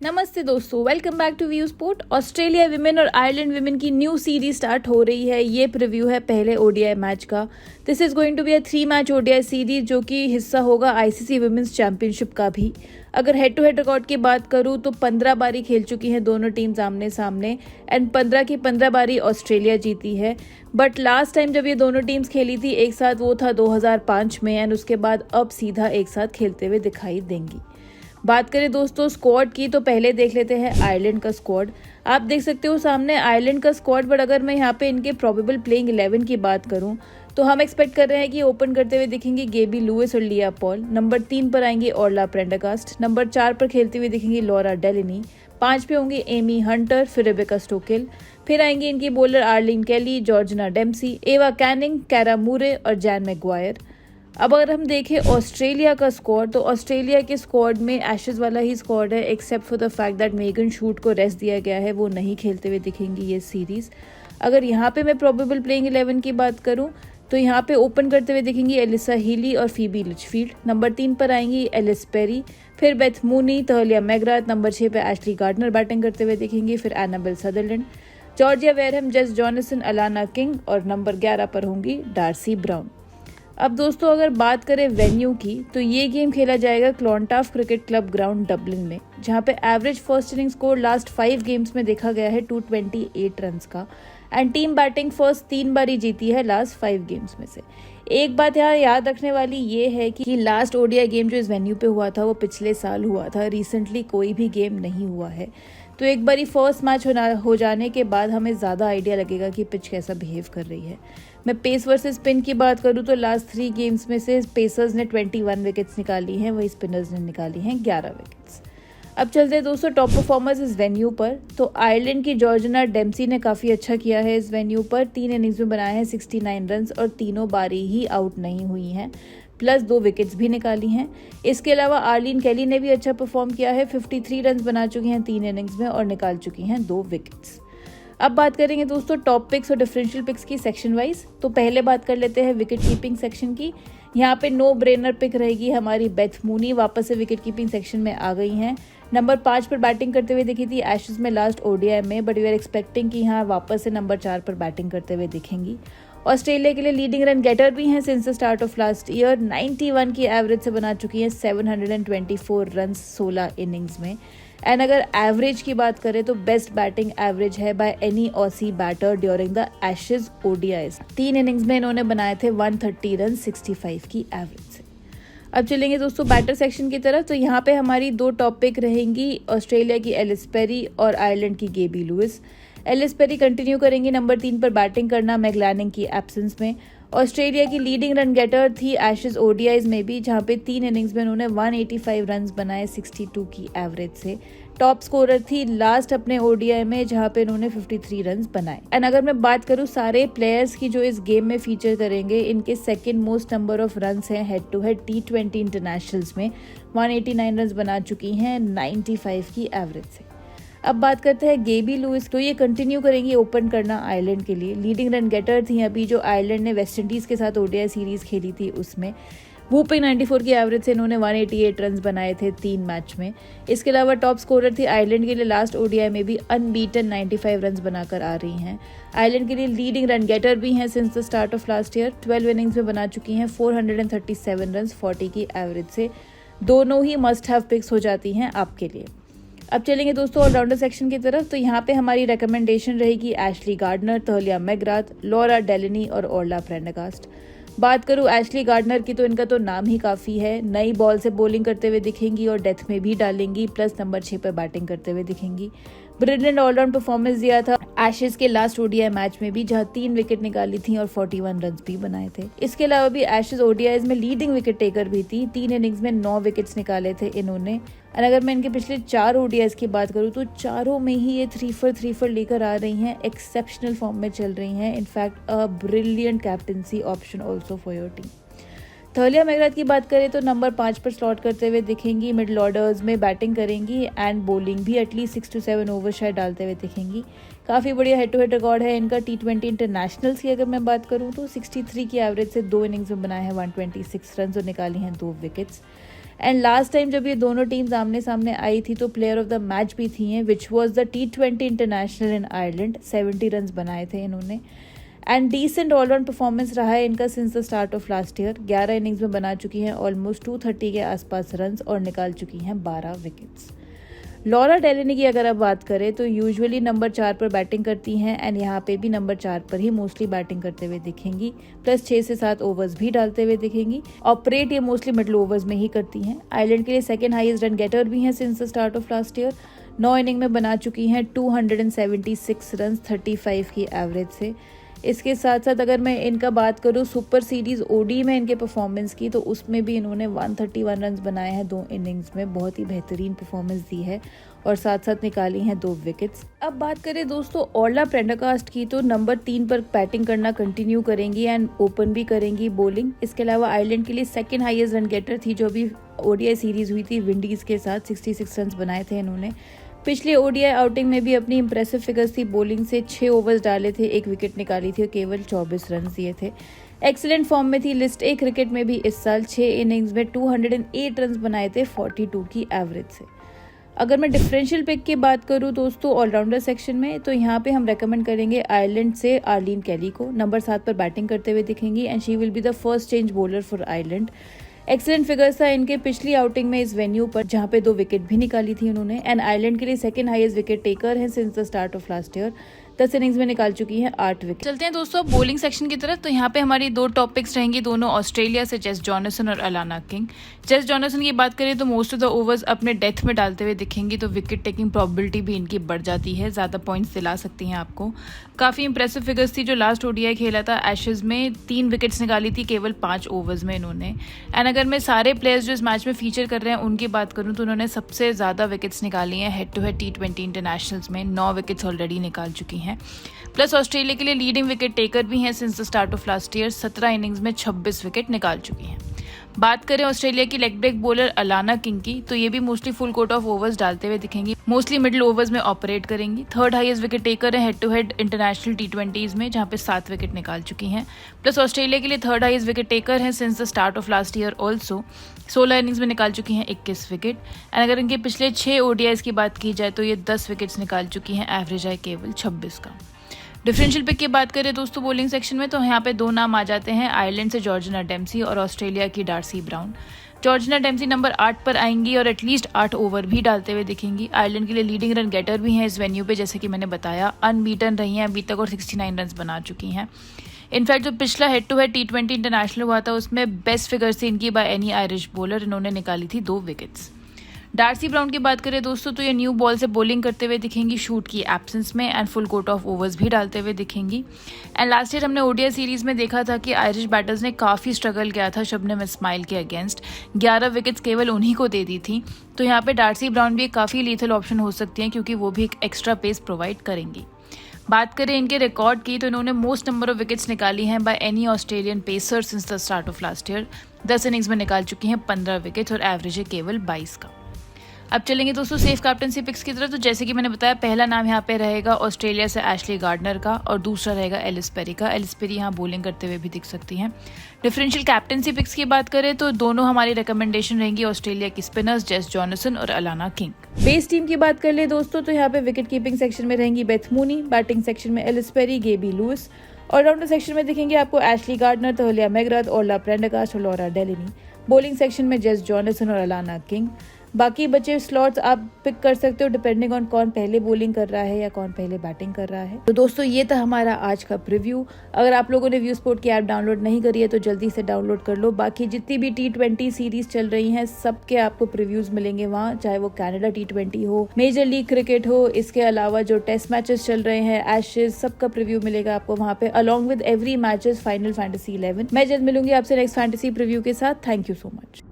नमस्ते दोस्तों, welcome back to view sport. Australia women और आयरलैंड विमेन की न्यू सीरीज स्टार्ट हो रही है। ये प्रीव्यू है पहले ओडीआई मैच का। This is going to be a 3 match ODI series जो कि हिस्सा होगा आईसीसी विमेंस चैंपियनशिप का भी। अगर हेड टू हेड रिकॉर्ड की बात करूं तो 15 बारी खेल चुकी हैं दोनों टीम्स आमने सामने एंड 15 की 15 बारी ऑस्ट्रेलिया जीती है। बट लास्ट टाइम जब ये दोनों टीम्स खेली थी एक साथ वो था 2005 में एंड उसके बाद अब सीधा एक साथ खेलते हुए दिखाई देंगी। बात करें दोस्तों स्क्वाड की तो पहले देख लेते हैं आयरलैंड का स्क्वाड। आप देख सकते हो सामने आयरलैंड का स्क्वाड, बट अगर मैं यहाँ पे इनके प्रोबेबल प्लेइंग 11 की बात करूँ तो हम एक्सपेक्ट कर रहे हैं कि ओपन करते हुए दिखेंगे गेबी लुइस और लिया पॉल। नंबर 3 पर आएंगे ऑर्ला प्रेंडरगास्ट। नंबर 4 पर खेलते हुए दिखेंगी लॉरा डेलिनी। 5 पे होंगे एमी हंटर, फिर रेबेका स्टोकेल। फिर आएंगे इनकी बॉलर आर्लिन केली, जॉर्जना डेम्सी, एवा कैनिंग, कैरा मूरे और जैन मैगवायर। अब अगर हम देखें ऑस्ट्रेलिया का स्क्वाड तो ऑस्ट्रेलिया के स्क्वाड में एशेज वाला ही स्क्वाड है, except for the fact that Megan Schutt को रेस्ट दिया गया है, वो नहीं खेलते हुए दिखेंगी ये सीरीज। अगर यहाँ पे मैं प्रोबेबल प्लेइंग 11 की बात करूँ तो यहाँ पे ओपन करते हुए दिखेंगी एलिसा हीली और फीबी लिचफील्ड। नंबर 3 पर आएंगी एलिस पेरी, फिर बेथ मूनी, तहलिया मैगराथ। नंबर 6 पे एशली गार्डनर बैटिंग करते हुए दिखेंगी, फिर एनाबेल सदरलैंड, जॉर्जिया वेरहम, जेस जॉनसन, अलाना किंग और नंबर 11 पर होंगी डार्सी ब्राउन। अब दोस्तों अगर बात करें वेन्यू की तो ये गेम खेला जाएगा क्लॉन्टाफ क्रिकेट क्लब ग्राउंड डबलिन में, जहाँ पे average first inning score last 5 games में देखा गया है 228 रन का एंड टीम बैटिंग फर्स्ट 3 बार ही जीती है लास्ट 5 गेम्स में से। एक बात यहाँ याद रखने वाली ये है कि लास्ट ओडीआई गेम जो इस वेन्यू पे हुआ था वो पिछले साल हुआ था, रिसेंटली कोई भी गेम नहीं हुआ है। तो एक बारी फर्स्ट मैच हो जाने के बाद हमें ज़्यादा आइडिया लगेगा कि पिच कैसा बिहेव कर रही है। मैं पेस वर्सेस स्पिन की बात करूँ तो लास्ट 3 गेम्स में से पेसर्स ने 21 विकेट्स निकाली हैं, वही स्पिनर्स ने निकाली हैं 11 विकेट्स। अब चलते हैं दोस्तों टॉप परफॉर्मर्स इस वेन्यू पर। तो आयरलैंड की जॉर्जना डेम्सी ने काफ़ी अच्छा किया है इस वेन्यू पर। 3 इनिंग्स में बनाए हैं 69 रन और तीनों बारी ही आउट नहीं हुई हैं, प्लस 2 विकेट्स भी निकाली हैं। इसके अलावा आर्लिन केली ने भी अच्छा परफॉर्म किया है, 53 रन बना चुकी हैं 3 इनिंग्स में और निकाल चुकी हैं 2 विकेट्स। अब बात करेंगे दोस्तों टॉप पिक्स और डिफरेंशियल पिक्स की सेक्शन वाइज। तो पहले बात कर लेते हैं विकेट कीपिंग सेक्शन की। यहाँ पे नो ब्रेनर पिक रहेगी हमारी बेथ मूनी, वापस से विकेट कीपिंग सेक्शन में आ गई हैं। नंबर 5 पर बैटिंग करते हुए दिखी थी एशेज में लास्ट ओडीआई में, बट वी आर एक्सपेक्टिंग कि यहाँ वापस से नंबर 4 पर बैटिंग करते हुए दिखेंगी। ऑस्ट्रेलिया के लिए लीडिंग रन गेटर भी हैं since the start of last year. 91 की एवरेज से बना चुकी हैं 724 रन 16 इनिंग्स में। एंड अगर एवरेज की बात करें तो बेस्ट बैटिंग एवरेज है by any Aussie batter during the Ashes ODIs. 3 innings में इन्होंने बनाए थे 130 रन 65 की एवरेज से। अब चलेंगे दोस्तों बैटर सेक्शन की तरफ। तो यहाँ पे हमारी 2 टॉप पिक रहेंगी, ऑस्ट्रेलिया की एलिस पेरी और आयरलैंड की गेबी लुइस। एलिस पेरी कंटिन्यू करेंगी नंबर 3 पर बैटिंग करना मैगलानिंग की एब्सेंस में। ऑस्ट्रेलिया की लीडिंग रन गेटर थी एशेज ओडीआईज में भी, जहाँ पे 3 इनिंग्स में उन्होंने 185 रन बनाए 62 की एवरेज से। टॉप स्कोरर थी लास्ट अपने ओडीआई में, जहाँ पे इन्होंने 53 रन बनाए। एंड अगर मैं बात करूँ सारे प्लेयर्स की जो इस गेम में फीचर करेंगे, इनके second most number of runs हैं head to head T20 internationals में। 189 रन बना चुकी हैं 95 की एवरेज से। अब बात करते हैं गेबी लुइस। तो ये कंटिन्यू करेंगी ओपन करना आयरलैंड के लिए। लीडिंग रन गेटर थी अभी जो आयरलैंड ने वेस्ट इंडीज़ के साथ ओडीआई सीरीज़ खेली थी उसमें। वूपिंग 94 की एवरेज से इन्होंने 188 रन बनाए थे 3 मैच में। इसके अलावा टॉप स्कोरर थी आयरलैंड के लिए लास्ट ओडीआई में भी अनबीटन 95 रन बनाकर आ रही हैं। आयरलैंड के लिए लीडिंग रन गेटर भी हैं since the start of last year. 12 innings में बना चुकी हैं 437 रन 40 की एवरेज से। दोनों ही मस्ट हैव पिक्स हो जाती हैं आपके लिए। अब चलेंगे दोस्तों ऑलराउंडर सेक्शन की तरफ। तो यहाँ पे हमारी रिकमेंडेशन रहेगी एशली गार्डनर, तहलिया मैगराथ, लॉरा डेलिनी और ऑर्ला प्रेंडरगास्ट। बात करूँ एशली गार्डनर की तो इनका तो नाम ही काफ़ी है। नई बॉल से बॉलिंग करते हुए दिखेंगी और डेथ में भी डालेंगी, प्लस नंबर 6 पर बैटिंग करते हुए दिखेंगी। ब्रिलियंट ऑलराउंड परफॉर्मेंस दिया था एशेज के लास्ट ओडीआई मैच में भी, जहां 3 विकेट निकाली थी और 41 रन भी बनाए थे। इसके अलावा भी एशेज ओडीआईज में लीडिंग विकेट टेकर भी थी। 3 इनिंग्स में 9 विकेट्स निकाले थे इन्होंने। और अगर मैं इनके पिछले 4 ओडीआईज की बात करूँ तो चारों में ही ये 3 for 3 for लेकर आ रही हैं, एक्सेप्शनल फॉर्म में चल रही हैं। In fact a brilliant captaincy option also for your team. Tahlia McGrath की बात करें तो नंबर 5 पर स्लॉट करते हुए दिखेंगी। मिडल ऑर्डर्स में बैटिंग करेंगी एंड बॉलिंग भी एटलीस्ट 6 to 7 ओवर शायद डालते हुए दिखेंगी। काफ़ी बढ़िया हेड टू हेड रिकॉर्ड है इनका T20 इंटरनेशनल्स की अगर मैं बात करूं तो 63 की एवरेज से 2 इनिंग्स में बनाए हैं 126 रन और निकाली हैं 2 विकेट्स। एंड लास्ट टाइम जब ये दोनों टीम्स आमने सामने आई थी तो प्लेयर ऑफ द मैच भी थी हैं, which was the T20 international in Ireland. 70 run बनाए थे इन्होंने एंड डिसेंट ऑलराउंड परफॉर्मेंस रहा है इनका since the start of last year. 11 innings में बना चुकी हैं ऑलमोस्ट 230 के आसपास रन्स और निकाल चुकी हैं 12 विकेट्स। लॉरा डेलेनी की अगर आप बात करें तो यूजुअली नंबर 4 पर बैटिंग करती हैं एंड यहाँ पे भी नंबर 4 पर ही मोस्टली बैटिंग करते हुए दिखेंगी, प्लस 6 से 7 ओवर्स भी डालते हुए दिखेंगी। ऑपरेट ये मोस्टली मिडल ओवर्स में ही करती हैं। आयरलैंड के लिए सेकंड हाईएस्ट रन गेटर भी हैं since the start of last year. 9 inning में बना चुकी हैं 276 रन 35 की एवरेज से। इसके साथ साथ अगर मैं इनका बात करूँ सुपर सीरीज ओडी में इनके परफॉर्मेंस की, तो उसमें भी इन्होंने 131 रन बनाए हैं 2 इनिंग्स में। बहुत ही बेहतरीन परफॉर्मेंस दी है और साथ साथ निकाली हैं 2 विकेट्स। अब बात करें दोस्तों ओरला प्रेंडरगास्ट की, तो नंबर 3 पर बैटिंग करना कंटिन्यू करेंगी एंड ओपन भी करेंगी बॉलिंग। इसके अलावा आयरलैंड के लिए सेकेंड हाईएस्ट रन गेटर थी जो अभी ओडीआई सीरीज हुई थी विंडीज के साथ। 66 रन बनाए थे इन्होंने। पिछली ओडीआई आउटिंग में भी अपनी इंप्रेसिव फिगर्स थी। बॉलिंग से 6 ओवर्स डाले थे, 1 विकेट निकाली थी और केवल 24 रन दिए थे। एक्सीलेंट फॉर्म में थी लिस्ट ए क्रिकेट में भी इस साल। 6 इनिंग्स में 208 रन बनाए थे 42 की एवरेज से। अगर मैं डिफरेंशियल पिक की बात करूं दोस्तों ऑलराउंडर सेक्शन में, तो यहाँ पे हम रेकमेंड करेंगे आयरलैंड से आर्लीन कैली को। नंबर 7 पर बैटिंग करते हुए दिखेंगी and she will be the first change bowler for Ireland. Excellent figures था इनके पिछली आउटिंग में इस वेन्यू पर, जहां पे 2 विकेट भी निकाली थी उन्होंने एंड आयरलैंड के लिए सेकंड हाईएस्ट विकेट टेकर है since the start of last year. 10 innings में निकाल चुकी हैं 8 विकेट। चलते हैं दोस्तों बॉलिंग सेक्शन की तरफ। तो यहाँ पे हमारी 2 टॉपिक्स रहेंगी, दोनों ऑस्ट्रेलिया से, जेस जॉनसन और अलाना किंग। जेस जॉनसन की बात करें तो मोस्ट ऑफ द ओवर्स अपने डेथ में डालते हुए दिखेंगी, तो विकेट टेकिंग प्रोबेबिलिटी भी इनकी बढ़ जाती है, ज़्यादा पॉइंट्स दिला सकती हैं आपको। काफ़ी इंप्रेसिव फिगर्स थी जो लास्ट ओडीआई खेला था एशेज में। 3 विकेट्स निकाली थी केवल 5 ओवर्स में इन्होंने। एंड अगर मैं सारे प्लेयर्स जो इस मैच में फीचर कर रहे हैं उनकी बात करूँ तो उन्होंने सबसे ज़्यादा विकेट्स निकाली हैं head to head T20 internationals में। 9 विकेट्स ऑलरेडी निकाल चुकी हैं। प्लस ऑस्ट्रेलिया के लिए लीडिंग विकेट टेकर भी हैं since the start of last year. 17 innings में 26 विकेट निकाल चुकी हैं। बात करें ऑस्ट्रेलिया की leg break bowler Alana King की, तो ये भी mostly full quota of overs डालते हुए दिखेंगी, मोस्टली मिडिल ओवर्स में ऑपरेट करेंगी। 3rd हाईएस्ट विकेट टेकर है head to head international T20s में, जहां पे 7 विकेट निकाल चुकी हैं। प्लस ऑस्ट्रेलिया के लिए 3rd हाईएस्ट विकेट टेकर है since the start of last year also. 16 innings में निकाल चुकी हैं 21 विकेट। एंड अगर इनके पिछले 6 ओडीआईज की बात की जाए तो ये 10 विकेट्स निकाल चुकी हैं, एवरेज है केवल 26 का। डिफरेंशियल पिक की बात करें दोस्तों बॉलिंग सेक्शन में, तो यहाँ पे 2 नाम आ जाते हैं, आयरलैंड से जॉर्जिना डेम्सी और ऑस्ट्रेलिया की Darcie Brown. Georgina Dempsey number 8 पर आएंगी और एटलीस्ट 8 ओवर भी डालते हुए दिखेंगी। आयरलैंड के लिए लीडिंग रन गेटर भी हैं इस वेन्यू पे, जैसे कि मैंने बताया। अनबीटन रही हैं अभी तक और 69 रन बना चुकी हैं। इनफैक्ट जो पिछला head to head T20 international हुआ था उसमें बेस्ट फिगर्स थी इनकी बाय एनी आयरिश बॉलर। इन्होंने निकाली थी 2 विकेट्स। डार्सी ब्राउन की बात करें दोस्तों तो ये न्यू बॉल से बॉलिंग करते हुए दिखेंगी शूट की एब्सेंस में and full quota of overs भी डालते हुए दिखेंगी। एंड लास्ट ईयर हमने ओडीआई सीरीज में देखा था कि आयरिश बैटर्स ने काफ़ी स्ट्रगल किया था शबनम इस्माइल के अगेंस्ट। 11 विकेट्स केवल उन्हीं को दे दी थी। तो यहाँ पे डार्सी ब्राउन भी एक काफ़ी लीथल ऑप्शन हो सकती हैं क्योंकि वो भी एक एक्स्ट्रा पेस प्रोवाइड करेंगी। बात करें इनके रिकॉर्ड की, तो इन्होंने मोस्ट नंबर ऑफ विकेट्स निकाली हैं by any Australian pacer since the start of last year. 10 innings में निकाल चुकी हैं 15 विकेट्स और एवरेज है केवल 22 का। अब चलेंगे दोस्तों सेफ कैप्टनसी पिक्स की तरफ। तो जैसे कि मैंने बताया, पहला नाम यहाँ पे रहेगा ऑस्ट्रेलिया से एशली गार्डनर का और दूसरा रहेगा एलिस पेरी का। एलिस पेरी यहाँ बॉलिंग करते हुए भी दिख सकती हैं। डिफरेंशियल कैप्टनसी पिक्स की बात करें तो दोनों हमारी रिकमेंडेशन रहेंगी ऑस्ट्रेलिया की स्पिनर्स जेस जॉनसन और अलाना किंग। बेस टीम की बात कर ले दोस्तों तो यहाँ पे विकेट कीपिंग सेक्शन में रहेंगी बेथ मूनी, बैटिंग सेक्शन में Ellyse Perry, Gaby Lewis, allrounder section में दिखेंगे आपको Ashleigh Gardner, Tahlia McGrath, Orla Prendergast और लॉरा डेलेनी। बॉलिंग सेक्शन में जेस जॉनसन और अलाना किंग। बाकी बचे स्लॉट्स आप पिक कर सकते हो डिपेंडिंग ऑन कौन पहले बॉलिंग कर रहा है या कौन पहले बैटिंग कर रहा है। तो दोस्तों ये था हमारा आज का प्रीव्यू। अगर आप लोगों ने व्यू स्पोर्ट की ऐप डाउनलोड नहीं करी है तो जल्दी से डाउनलोड कर लो। बाकी जितनी भी T20 सीरीज चल रही हैं सबके आपको प्रीव्यूज मिलेंगे वहाँ, चाहे वो कनाडा T20 हो, मेजर लीग क्रिकेट हो, इसके अलावा जो टेस्ट मैचेस चल रहे हैं, एशेज, सबका प्रीव्यू मिलेगा आपको वहाँ पे along with every matches final fantasy 11। मैं जल्द मिलूंगी आपसे नेक्स्ट फैंटेसी प्रीव्यू के साथ। Thank you so much.